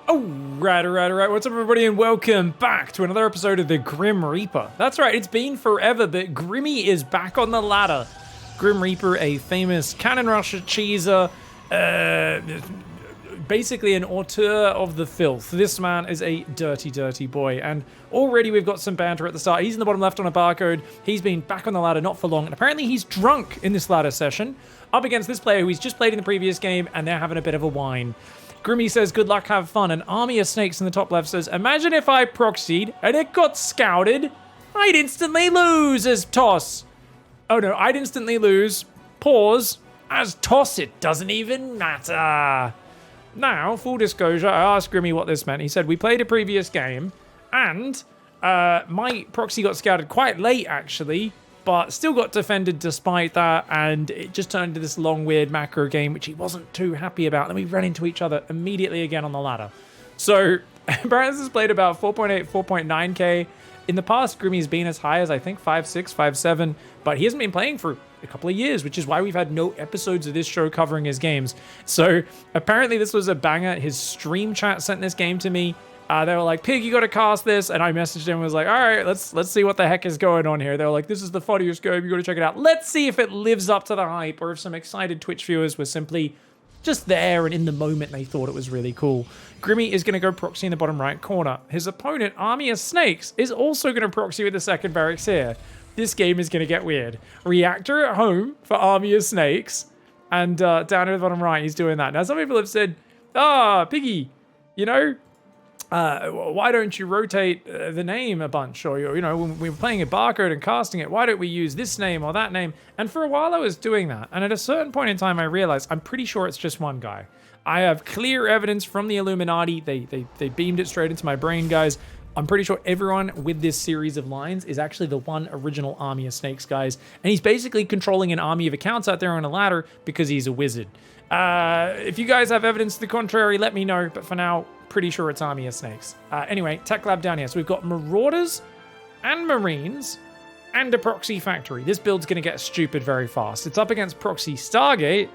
Alright. What's up, everybody, and welcome back to another episode of the Grim Reaper. That's right, it's been forever, but Grimmy is back on the ladder. Grim Reaper, a famous cannon rusher cheeser, basically an auteur of the filth. This man is a dirty, dirty boy, and already we've got some banter at the start. He's in the bottom left on a barcode. He's been back on the ladder not for long, and apparently he's drunk in this ladder session, up against this player who he's just played in the previous game, and they're having a bit of a whine. Grimmy says, good luck, have fun. An army of snakes in the top left says, imagine if I proxied and it got scouted. I'd instantly lose as toss. Oh no, I'd instantly lose. Pause. As toss, it doesn't even matter. Now, full disclosure, I asked Grimmy what this meant. He said, we played a previous game and my proxy got scouted quite late, actually, but still got defended despite that, and it just turned into this long, weird macro game, which he wasn't too happy about. Then we ran into each other immediately again on the ladder. So, Brandon has played about 4.8, 4.9k. In the past, Grimmy's been as high as, I think, 5.6, 5.7, but he hasn't been playing for a couple of years, which is why we've had no episodes of this show covering his games. So, apparently this was a banger. His stream chat sent this game to me. They were like, Pig, you got to cast this. And I messaged him and was like, all right, let's see what the heck is going on here. They were like, this is the funniest game. You got to check it out. Let's see if it lives up to the hype, or if some excited Twitch viewers were simply just there and in the moment they thought it was really cool. Grimmy is going to go proxy in the bottom right corner. His opponent, Army of Snakes, is also going to proxy with the second barracks here. This game is going to get weird. Reactor at home for Army of Snakes. And down at the bottom right, he's doing that. Now, some people have said, Piggy, you know, why don't you rotate the name a bunch? Or, you know, when we were playing a barcode and casting it, why don't we use this name or that name? And for a while I was doing that. And at a certain point in time, I realized I'm pretty sure it's just one guy. I have clear evidence from the Illuminati. They beamed it straight into my brain, guys. I'm pretty sure everyone with this series of lines is actually the one original Army of Snakes, guys. And he's basically controlling an army of accounts out there on a ladder because he's a wizard. If you guys have evidence to the contrary, let me know. But for now, pretty sure it's Army of Snakes. Anyway, Tech Lab down here. So we've got Marauders and Marines and a Proxy Factory. This build's going to get stupid very fast. It's up against Proxy Stargate.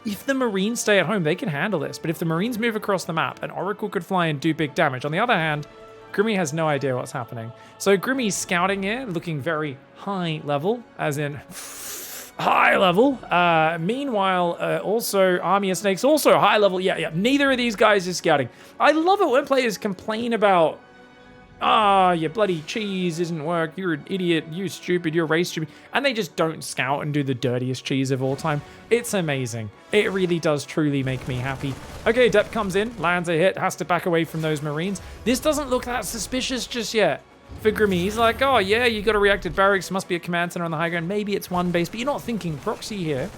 If the Marines stay at home, they can handle this. But if the Marines move across the map, an Oracle could fly and do big damage. On the other hand, Grimmy has no idea what's happening. So Grimmy's scouting here, looking very high level, as in high level. Meanwhile, also Army of Snakes, also high level. Yeah. Neither of these guys is scouting. I love it when players complain about, your bloody cheese isn't work. You're an idiot. You're stupid. You're race stupid. And they just don't scout and do the dirtiest cheese of all time. It's amazing. It really does truly make me happy. Okay, Adept comes in, lands a hit, has to back away from those Marines. This doesn't look that suspicious just yet. For Grimmy, he's like, oh yeah, you got a reacted barracks, must be a command center on the high ground. Maybe it's one base, but you're not thinking proxy here.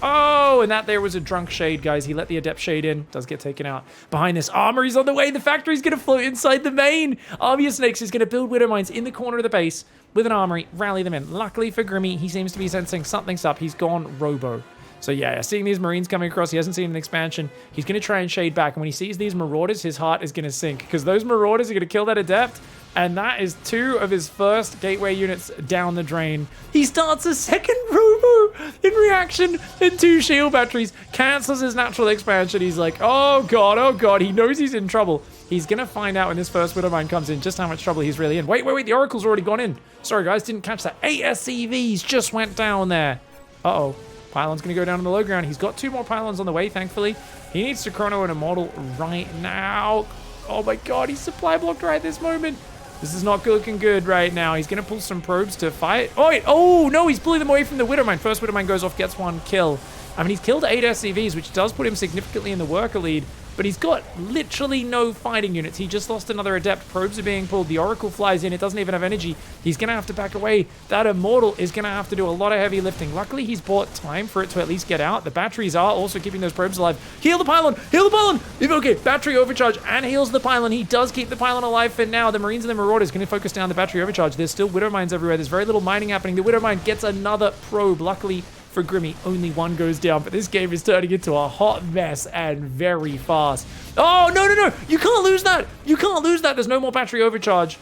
Oh, and that there was a drunk shade, guys. He let the Adept shade in, does get taken out. Behind this, armory's on the way. The factory's gonna float inside the main. Army of Snakes is gonna build Widow Mines in the corner of the base with an armory, rally them in. Luckily for Grimmy, he seems to be sensing something's up. He's gone robo. So yeah, seeing these Marines coming across, he hasn't seen an expansion. He's going to try and shade back. And when he sees these Marauders, his heart is going to sink. Because those Marauders are going to kill that Adept. And that is 2 of his first gateway units down the drain. He starts a second Robo in reaction. And 2 shield batteries. Cancels his natural expansion. He's like, oh god. He knows he's in trouble. He's going to find out when this first Widow Mine comes in just how much trouble he's really in. Wait. The Oracle's already gone in. Sorry, guys. Didn't catch that. 8 SCVs just went down there. Uh-oh. Pylon's going to go down on the low ground. He's got 2 more pylons on the way, thankfully. He needs to chrono an Immortal right now. Oh my god, he's supply blocked right at this moment. This is not looking good right now. He's going to pull some probes to fight. Oh, wait. Oh, no, he's pulling them away from the Widow Mine. First Widow Mine goes off, gets 1 kill. I mean, he's killed 8 SCVs, which does put him significantly in the worker lead. But he's got literally no fighting units. He just lost another Adept. Probes are being pulled. The Oracle flies in. It doesn't even have energy. He's going to have to back away. That Immortal is going to have to do a lot of heavy lifting. Luckily, he's bought time for it to at least get out. The batteries are also keeping those probes alive. Heal the pylon! Heal the pylon! Okay, battery overcharge and heals the pylon. He does keep the pylon alive for now. The Marines and the Marauders going to focus down the battery overcharge. There's still Widow Mines everywhere. There's very little mining happening. The Widow Mine gets another probe. Luckily for Grimmy, only 1 goes down, but this game is turning into a hot mess and very fast. Oh, no. You can't lose that. There's no more battery overcharge.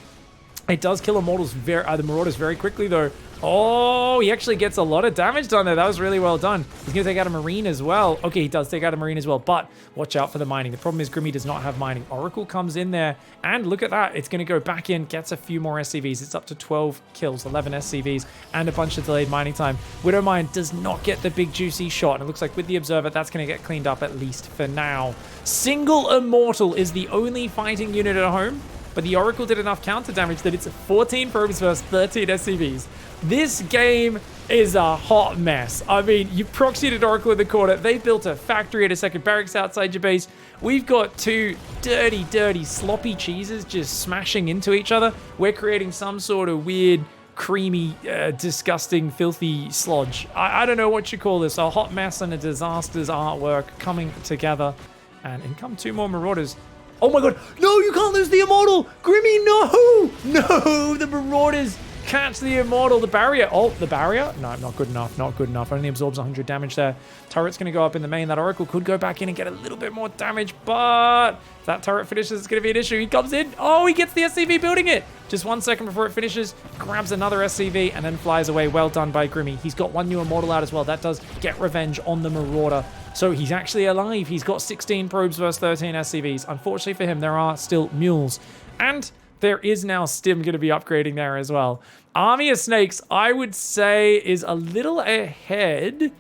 It does kill the Marauders very quickly, though. Oh, he actually gets a lot of damage done there. That was really well done. He's going to take out a Marine as well. Okay, he does take out a Marine as well, but watch out for the mining. The problem is Grimmy does not have mining. Oracle comes in there, and look at that. It's going to go back in, gets a few more SCVs. It's up to 12 kills, 11 SCVs, and a bunch of delayed mining time. Widowmine does not get the big juicy shot, and it looks like with the Observer, that's going to get cleaned up at least for now. Single Immortal is the only fighting unit at home, but the Oracle did enough counter damage that it's 14 probes versus 13 SCVs. This game is a hot mess. I mean, you proxied an Oracle in the corner. They built a factory and a second barracks outside your base. We've got two dirty, sloppy cheeses just smashing into each other. We're creating some sort of weird, creamy, disgusting, filthy sludge. I don't know what you call this. A hot mess and a disaster's artwork coming together. And in come two more Marauders. Oh my god, no, you can't lose the Immortal! Grimmy, no! No, the Marauders catch the Immortal. The barrier, oh, the barrier? No, not good enough, not good enough. Only absorbs 100 damage there. Turret's gonna go up in the main. That Oracle could go back in and get a little bit more damage, but if that turret finishes, it's gonna be an issue. He comes in, oh, he gets the SCV building it. Just 1 second before it finishes, grabs another SCV and then flies away. Well done by Grimmy. He's got one new Immortal out as well. That does get revenge on the Marauder. So he's actually alive. He's got 16 probes versus 13 SCVs. Unfortunately for him, there are still mules. And there is now Stim going to be upgrading there as well. Army of Snakes, I would say, is a little ahead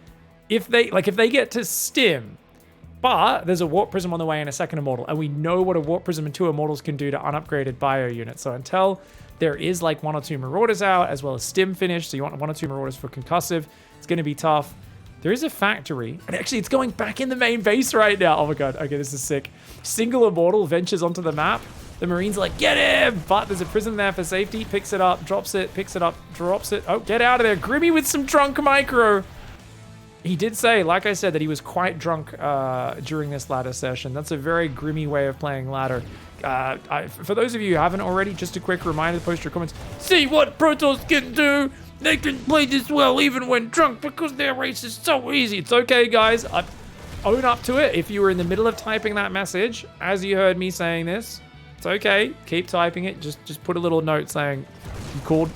if they get to Stim. But there's a Warp Prism on the way and a second Immortal. And we know what a Warp Prism and 2 Immortals can do to unupgraded bio units. So until there is like 1 or 2 Marauders out, as well as Stim finished, so you want 1 or 2 Marauders for concussive, it's going to be tough. There is a factory, and actually it's going back in the main base right now. Oh my god, okay, this is sick. Single Immortal ventures onto the map. The Marines are like, get him! But there's a prism there for safety. Picks it up, drops it, picks it up, drops it. Oh, get out of there. Grimmy with some drunk micro. He did say, like I said, that he was quite drunk during this ladder session. That's a very Grimmy way of playing ladder. For those of you who haven't already, just a quick reminder, post your comments. See what Protoss can do! They can play this well even when drunk because their race is so easy. It's okay, guys. Own up to it. If you were in the middle of typing that message, as you heard me saying this, it's okay. Keep typing it. Just put a little note saying, you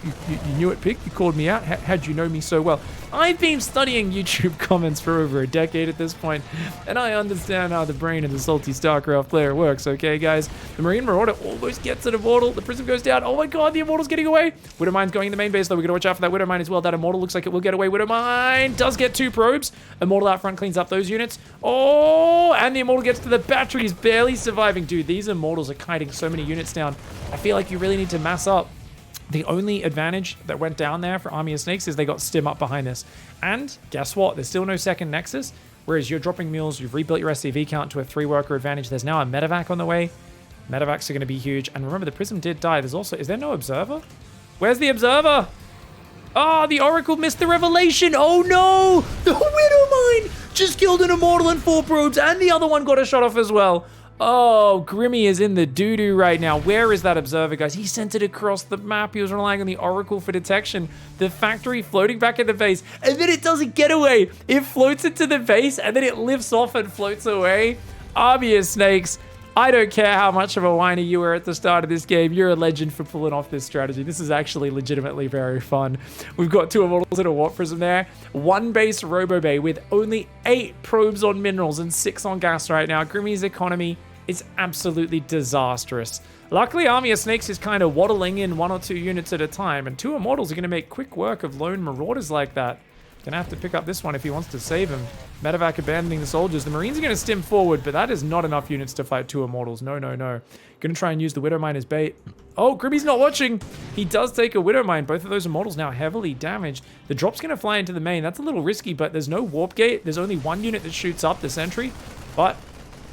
knew it, Pig. You called me out. How'd you know me so well? I've been studying YouTube comments for over a decade at this point, and I understand how the brain of the salty StarCraft player works, okay, guys? The Marine Marauder almost gets an Immortal. The Prism goes down. Oh my god, the Immortal's getting away. Widowmine's going in the main base, though. We gotta watch out for that Widowmine as well. That Immortal looks like it will get away. Widowmine does get 2 probes. Immortal out front cleans up those units. Oh, and the Immortal gets to the batteries, barely surviving. Dude, these Immortals are kiting so many units down. I feel like you really need to mass up. The only advantage that went down there for Army of Snakes is they got Stim up behind this. And guess what? There's still no second Nexus. Whereas you're dropping mules, you've rebuilt your SCV count to a 3-worker advantage. There's now a medevac on the way. Medevacs are going to be huge. And remember, the Prism did die. There's also... Is there no Observer? Where's the Observer? Oh, the Oracle missed the revelation. Oh, no. The Widowmine just killed an Immortal and 4 probes. And the other one got a shot off as well. Oh, Grimmy is in the doo-doo right now. Where is that Observer, guys? He sent it across the map. He was relying on the Oracle for detection. The factory floating back in the base. And then it doesn't get away. It floats into the base, and then it lifts off and floats away. Army of Snakes. I don't care how much of a whiner you were at the start of this game. You're a legend for pulling off this strategy. This is actually legitimately very fun. We've got 2 Immortals and a Warp Prism there. 1 base Robo Bay with only 8 probes on minerals and 6 on gas right now. Grimmy's economy is absolutely disastrous. Luckily, Army of Snakes is kind of waddling in 1 or 2 units at a time, and 2 Immortals are going to make quick work of lone Marauders like that. Gonna have to pick up this one if he wants to save him. Medevac abandoning the soldiers. The Marines are gonna stim forward, but that is not enough units to fight 2 Immortals. No, no, no. Gonna try and use the Widowmine as bait. Oh, Grimmy's not watching. He does take a Widowmine. Both of those Immortals now heavily damaged. The drop's gonna fly into the main. That's a little risky, but there's no warp gate. There's only 1 unit that shoots up the sentry, but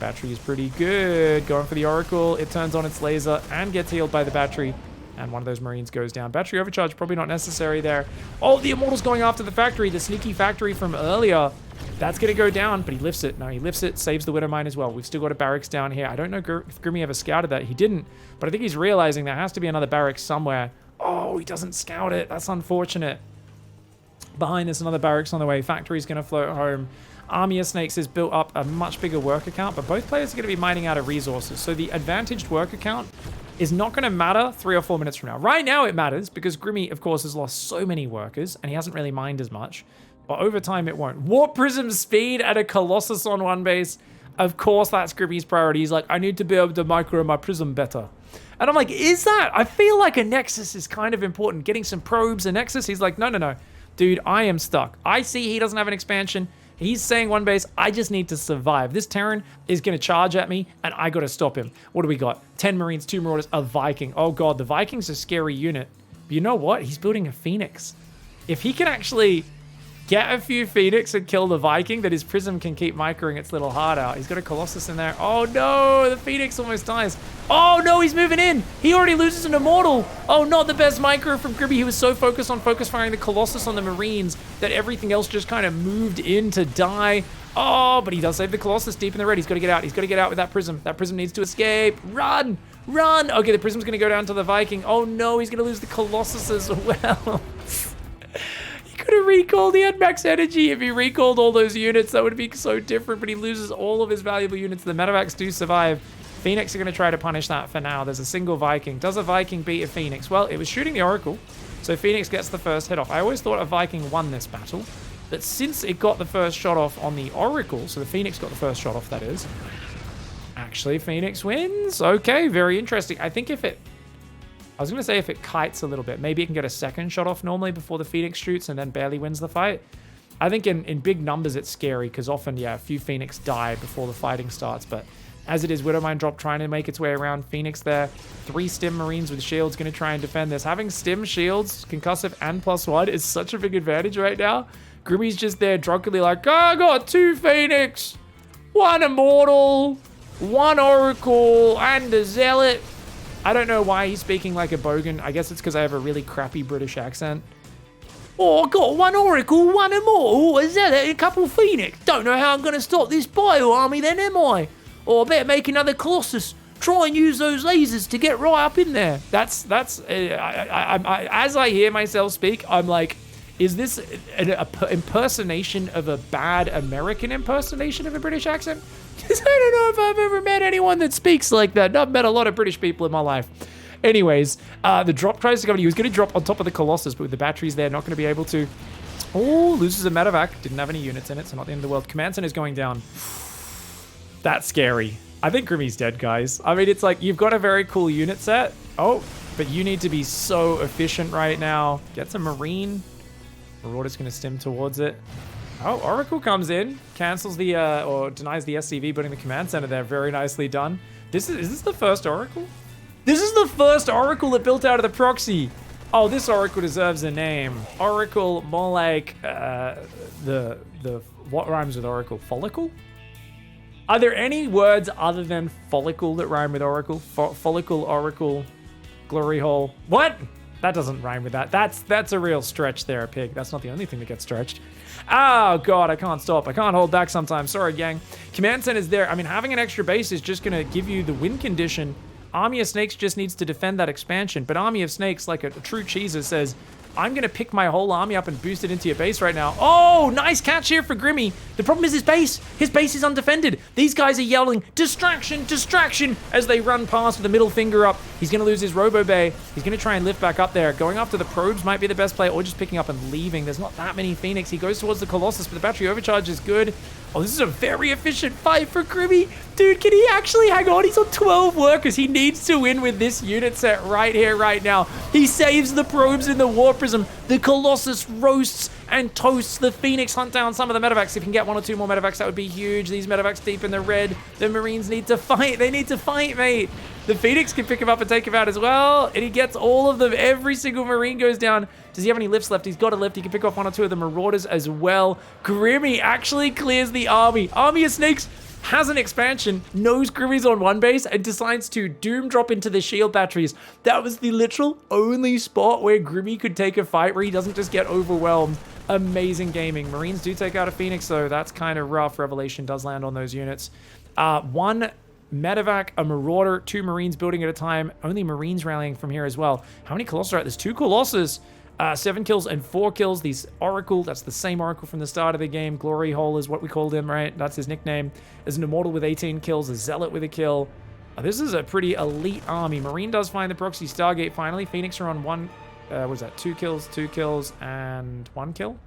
battery is pretty good. Going for the Oracle. It turns on its laser and gets healed by the battery. And one of those Marines goes down. Battery overcharge, probably not necessary there. Oh, the Immortal's going after the factory. The sneaky factory from earlier. That's going to go down, but he lifts it. No, he lifts it, saves the Widowmine as well. We've still got a barracks down here. I don't know if Grimmy ever scouted that. He didn't, but I think he's realizing there has to be another barracks somewhere. Oh, he doesn't scout it. That's unfortunate. Behind this, another barracks on the way. Factory's going to float home. Army of Snakes has built up a much bigger worker count, but both players are going to be mining out of resources. So the advantaged worker count is not going to matter 3 or 4 minutes from now. Right now it matters because Grimmy, of course, has lost so many workers and he hasn't really mined as much. But over time it won't. Warp Prism speed at a Colossus on one base. Of course that's Grimmy's priority. He's like, I need to be able to micro my Prism better. And I'm like, is that? I feel like a Nexus is kind of important. Getting some probes, a Nexus. He's like, no. Dude, I am stuck. I see he doesn't have an expansion. He's saying one base, I just need to survive. This Terran is going to charge at me, and I got to stop him. What do we got? 10 Marines, 2 Marauders, a Viking. Oh god, the Viking's a scary unit. But you know what? He's building a Phoenix. If he can actually get a few Phoenix and kill the Viking, that his Prism can keep microing its little heart out. He's got a Colossus in there. Oh no, the Phoenix almost dies. Oh no, he's moving in. He already loses an Immortal. Oh, not the best micro from Grimmy. He was so focused on focus firing the Colossus on the Marines that everything else just kind of moved in to die. Oh, but he does save the Colossus deep in the red. He's got to get out. He's got to get out with that Prism. That Prism needs to escape. Run! Run! Okay, the Prism's going to go down to the Viking. Oh no, he's going to lose the Colossus as well. Could have recalled. He had max energy. If he recalled all those units, that would be so different, but he loses all of his valuable units. The medevacs do survive. Phoenix are going to try to punish that for now. There's a single Viking. Does a Viking beat a Phoenix? Well, it was shooting the Oracle, so Phoenix gets the first hit off. I always thought a Viking won this battle, but since it got the first shot off on the Oracle, so the Phoenix got the first shot off, that is, actually Phoenix wins. Okay, very interesting. I think if it kites a little bit, maybe it can get a second shot off normally before the Phoenix shoots and then barely wins the fight. I think in big numbers it's scary because often, yeah, a few Phoenix die before the fighting starts. But as it is, Widowmine drop trying to make its way around. Phoenix there. 3 Stim Marines with shields going to try and defend this. Having Stim, shields, concussive, and +1 is such a big advantage right now. Grimmy's just there drunkenly like, oh, I got 2 Phoenix, 1 Immortal, 1 Oracle, and a Zealot. I don't know why he's speaking like a bogan. I guess it's because I have a really crappy British accent. Oh, I got 1 Oracle, 1 Immortal, a Zealot, a couple Phoenix. Don't know how I'm going to stop this bio army then, am I? Or I better make another Colossus. Try and use those lasers to get right up in there. As I hear myself speak, I'm like, is this an impersonation of a bad American impersonation of a British accent? Because I don't know if I've ever met anyone that speaks like that. I've met a lot of British people in my life. Anyways, the drop tries to come. He was going to drop on top of the Colossus, but with the batteries there, not going to be able to. Oh, loses a medevac. Didn't have any units in it, so not the end of the world. Command Center is going down. That's scary. I think Grimmy's dead, guys. I mean, it's like, you've got a very cool unit set. Oh, but you need to be so efficient right now. Get some Marine. Marauder's going to stim towards it. Oh, Oracle comes in, cancels the, or denies the SCV, building the command center there. Very nicely done. Is this the first Oracle? This is the first Oracle that built out of the proxy. Oh, this Oracle deserves a name. Oracle, more like, what rhymes with Oracle? Follicle? Are there any words other than follicle that rhyme with Oracle? Follicle, Oracle, glory hole. What? That doesn't rhyme with that. That's a real stretch there, Pig. That's not the only thing that gets stretched. Oh, God, I can't stop. I can't hold back sometimes. Sorry, gang. Command Center is there. I mean, having an extra base is just going to give you the win condition. Army of Snakes just needs to defend that expansion. But Army of Snakes, like a true cheeser, says, I'm going to pick my whole army up and boost it into your base right now. Oh, nice catch here for Grimmy. The problem is his base. His base is undefended. These guys are yelling, distraction, distraction, as they run past with the middle finger up. He's going to lose his Robo Bay. He's going to try and lift back up there. Going after the probes might be the best play, or just picking up and leaving. There's not that many Phoenix. He goes towards the Colossus, but the battery overcharge is good. Oh, this is a very efficient fight for Grimmy. Dude, can he actually hang on? He's on 12 workers. He needs to win with this unit set right here, right now. He saves the probes in the War Prism. The Colossus roasts and toasts. The Phoenix hunt down some of the medevacs. If you can get 1 or 2 more medevacs, that would be huge. These medevacs deep in the red. The Marines need to fight. They need to fight, mate. The Phoenix can pick him up and take him out as well. And he gets all of them. Every single Marine goes down. Does he have any lifts left? He's got a lift. He can pick off 1 or 2 of the Marauders as well. Grimmy actually clears the army. Army of Snakes has an expansion, knows Grimmy's on one base, and decides to doom drop into the shield batteries. That was the literal only spot where Grimmy could take a fight where he doesn't just get overwhelmed. Amazing gaming. Marines do take out a Phoenix, though. That's kind of rough. Revelation does land on those units. 1 medevac, a Marauder, 2 Marines building at a time. Only Marines rallying from here as well. How many Colossus are at? There's 2 Colossus. 7 kills and 4 kills. These Oracle, that's the same Oracle from the start of the game. Glory Hole is what we called him, right? That's his nickname. There's an Immortal with 18 kills, a Zealot with a kill. This is a pretty elite army. Marine does find the proxy Stargate finally. Phoenix are on one, what was that? 2 kills, and 1 kill.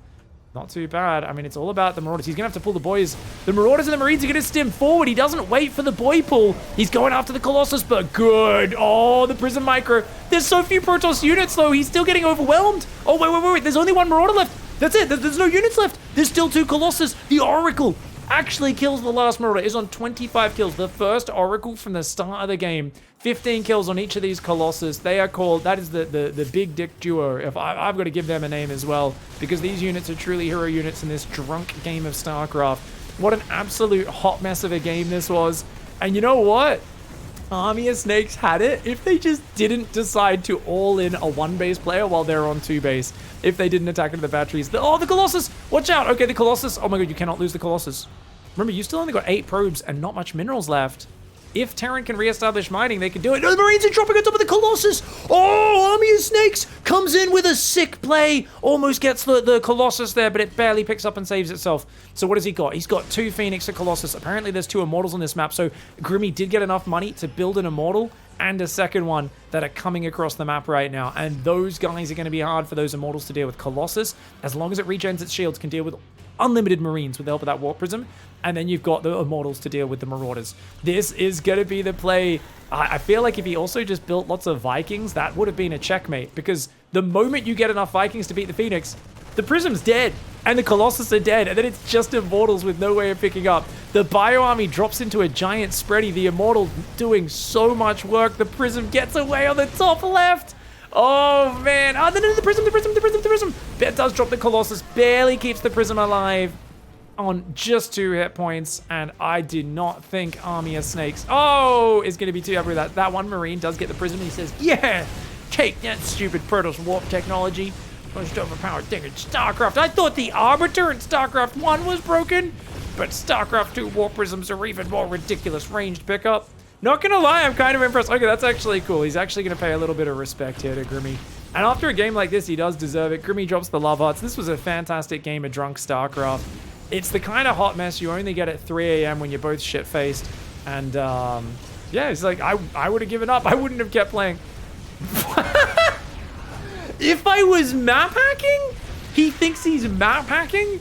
Not too bad. I mean, it's all about the Marauders. He's going to have to pull the boys. The Marauders and the Marines are going to stim forward. He doesn't wait for the boy pull. He's going after the Colossus, but good. Oh, the Prism Micro. There's so few Protoss units, though. He's still getting overwhelmed. Oh, wait. There's only 1 Marauder left. That's it. There's no units left. There's still 2 Colossus. The Oracle actually kills the last Marauder. Is on 25 kills. The first Oracle from the start of the game. 15 kills on each of these Colossus. They are called, that is the big dick duo. If I've got to give them a name as well, because these units are truly hero units in this drunk game of StarCraft. What an absolute hot mess of a game this was. And you know what? Army of Snakes had it if they just didn't decide to all in a 1 base player while they're on 2 base. If they didn't attack into the batteries. Oh, the Colossus! Watch out! Okay, the Colossus. Oh my god, you cannot lose the Colossus. Remember, you still only got 8 probes and not much minerals left. If Terran can reestablish mining, they can do it. No, the Marines are dropping on top of the Colossus. Oh, Army of Snakes comes in with a sick play. Almost gets the Colossus there, but it barely picks up and saves itself. So what has he got? He's got 2 Phoenix, a Colossus. Apparently there's 2 Immortals on this map, so Grimmy did get enough money to build an Immortal and a second one that are coming across the map right now. And those guys are going to be hard for those Immortals to deal with. Colossus, as long as it regens its shields, can deal with unlimited Marines with the help of that Warp Prism. And then you've got the Immortals to deal with the Marauders. This is going to be the play. I feel like if he also just built lots of Vikings, that would have been a checkmate. Because the moment you get enough Vikings to beat the Phoenix, the Prism's dead. And the Colossus are dead. And then it's just Immortals with no way of picking up. The Bio Army drops into a giant spready. The Immortal doing so much work. The Prism gets away on the top left. Oh, man. Oh, no, the Prism. That does drop the Colossus. Barely keeps the Prism alive on just 2 hit points. And I did not think Army of Snakes, is going to be too happy with that. That 1 Marine does get the Prism. He says, yeah, take that stupid Protoss warp technology. Most overpowered thing in StarCraft. I thought the Arbiter in StarCraft 1 was broken, but StarCraft 2 warp prisms are even more ridiculous ranged pickup. Not gonna lie, I'm kind of impressed. Okay, that's actually cool. He's actually gonna pay a little bit of respect here to Grimmy. And after a game like this, he does deserve it. Grimmy drops the love hearts. This was a fantastic game of drunk StarCraft. It's the kind of hot mess you only get at 3 a.m. when you're both shit-faced. And yeah, it's like, I would have given up. I wouldn't have kept playing. If I was map hacking? He thinks he's map hacking?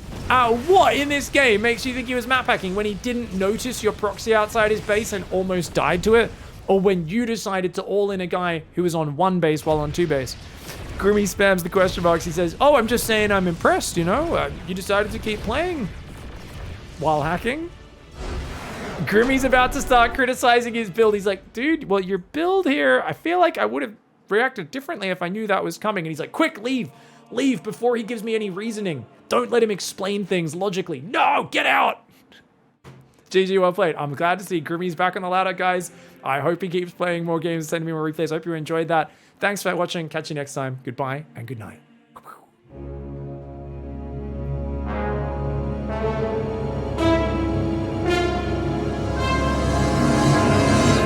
What in this game makes you think he was map hacking when he didn't notice your proxy outside his base and almost died to it? Or when you decided to all in a guy who was on 1 base while on 2 base? Grimmy spams the question marks. He says, oh, I'm just saying I'm impressed, you know? You decided to keep playing while hacking? Grimmy's about to start criticizing his build. He's like, dude, well, your build here, I feel like I would have reacted differently if I knew that was coming. And he's like, quick, leave before he gives me any reasoning. Don't let him explain things logically. No, get out. GG, well played. I'm glad to see Grimmy's back on the ladder, guys. I hope he keeps playing more games, sending me more replays. I hope you enjoyed that. Thanks for watching. Catch you next time. Goodbye and good night.